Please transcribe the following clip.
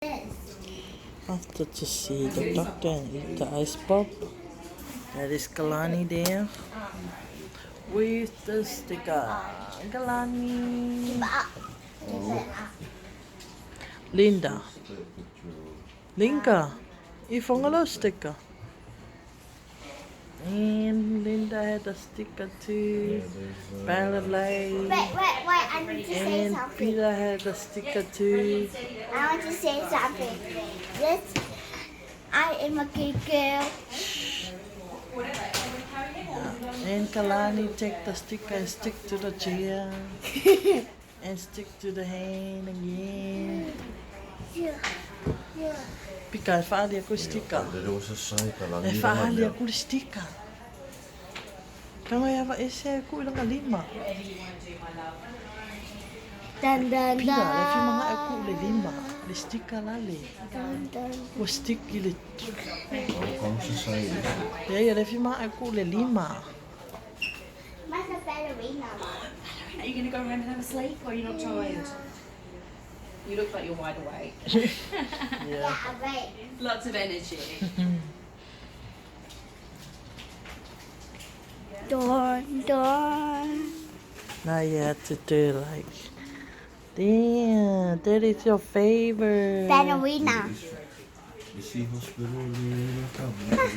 After to see the doctor and eat the ice pop. That is Kalani there with the sticker. Kalani. Linda. Linka. Ifongalo sticker. And Linda had a sticker too. Paralyzed. Wait, I need to say And something. Peter had a sticker too. I want to say something. This, I am a good girl. And Kalani take the sticker and stick to the chair. And stick to the hand again. Yeah. Pika, fahali ako sticker. E fahali ako sticker. Kama yava ese ako ilang kalima. Dun, dun, Pika, dun. lefi mga ako le lima. Le sticker lali. Dun, dun. O stick gilit. Kom ze zeiden. Ja, lefi mga ako le lima. What's a ballerina? Are you going to go home and have a sleep, or are you not tired? You look like you're wide awake. Yeah. Wait. Lots of energy. Dun. Now you have to do like, damn, that is your favorite. Ballerina. De seagulls willen weer naar kabel.